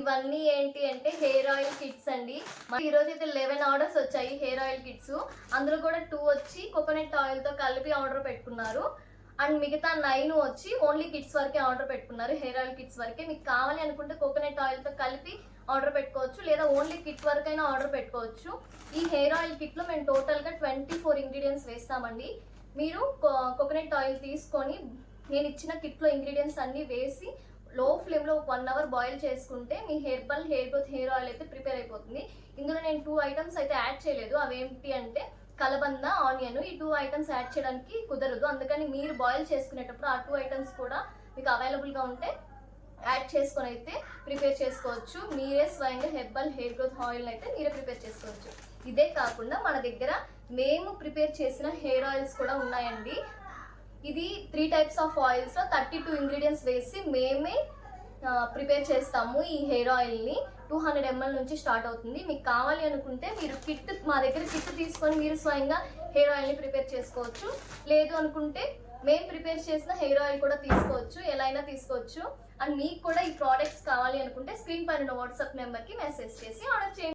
ఇవన్నీ ఏంటి అంటే హెయిర్ ఆయిల్ కిట్స్ అండి. ఈ రోజు అయితే 11 ఆర్డర్స్ వచ్చాయి హెయిర్ ఆయిల్ కిట్స్. అందులో కూడా 2 వచ్చి కోకోనట్ ఆయిల్ తో కలిపి ఆర్డర్ పెట్టుకున్నారు. అండ్ మిగతా 9 వచ్చి ఓన్లీ కిట్స్ వరకే ఆర్డర్ పెట్టుకున్నారు. హెయిర్ ఆయిల్ కిట్స్ వరకే. మీకు కావాలి అనుకుంటే కోకోనట్ ఆయిల్ తో కలిపి ఆర్డర్ పెట్టుకోవచ్చు, లేదా ఓన్లీ కిట్ వరకైనా ఆర్డర్ పెట్టుకోవచ్చు. ఈ హెయిర్ ఆయిల్ కిట్ లో మేము టోటల్ గా 24 ఇంగ్రీడియంట్స్ వేస్తామండి. మీరు కోకోనట్ ఆయిల్ తీసుకొని నేను ఇచ్చిన కిట్ లో ఇంగ్రీడియంట్స్ అన్ని వేసి లో ఫ్లేమ్ లో 1 అవర్ బాయిల్ చేసుకుంటే మీ హెయిర్ గ్రోత్ హెయిర్ ఆయిల్ అయితే ప్రిపేర్ అయిపోతుంది. ఇందులో నేను 2 ఐటమ్స్ అయితే యాడ్ చేయలేదు. అవేంటి అంటే కలబంద, ఆనియన్. ఈ 2 ఐటమ్స్ యాడ్ చేయడానికి కుదరదు. అందుకని మీరు బాయిల్ చేసుకునేటప్పుడు ఆ 2 ఐటమ్స్ కూడా మీకు అవైలబుల్ గా ఉంటే యాడ్ చేసుకొని అయితే ప్రిపేర్ చేసుకోవచ్చు. మీరే స్వయంగా హెయిర్ గ్రోత్ ఆయిల్ అయితే మీరే ప్రిపేర్ చేసుకోవచ్చు. ఇదే కాకుండా మన దగ్గర మేము ప్రిపేర్ చేసిన హెయిర్ ఆయిల్స్ కూడా ఉన్నాయండి. ఇది 3 టైప్స్ ఆఫ్ ఆయిల్స్ 32 ఇంగ్రీడియంట్స్ వేసి మేమే ప్రిపేర్ చేస్తాము. ఈ హెయిర్ ఆయిల్ ని 200 ml నుంచి స్టార్ట్ అవుతుంది. మీకు కావాలి అనుకుంటే మీరు మా దగ్గర కిట్ తీసుకొని మీరు స్వయంగా హెయిర్ ఆయిల్ ని ప్రిపేర్ చేసుకోవచ్చు. లేదు అనుకుంటే మేము ప్రిపేర్ చేసిన హెయిర్ ఆయిల్ కూడా తీసుకోవచ్చు, ఎలా అయినా తీసుకోవచ్చు. అండ్ మీకు కూడా ఈ ప్రోడక్ట్స్ కావాలి అనుకుంటే స్క్రీన్ పైన వాట్సాప్ నెంబర్ కి మెసేజ్ చేసి ఆర్డర్ చేయండి.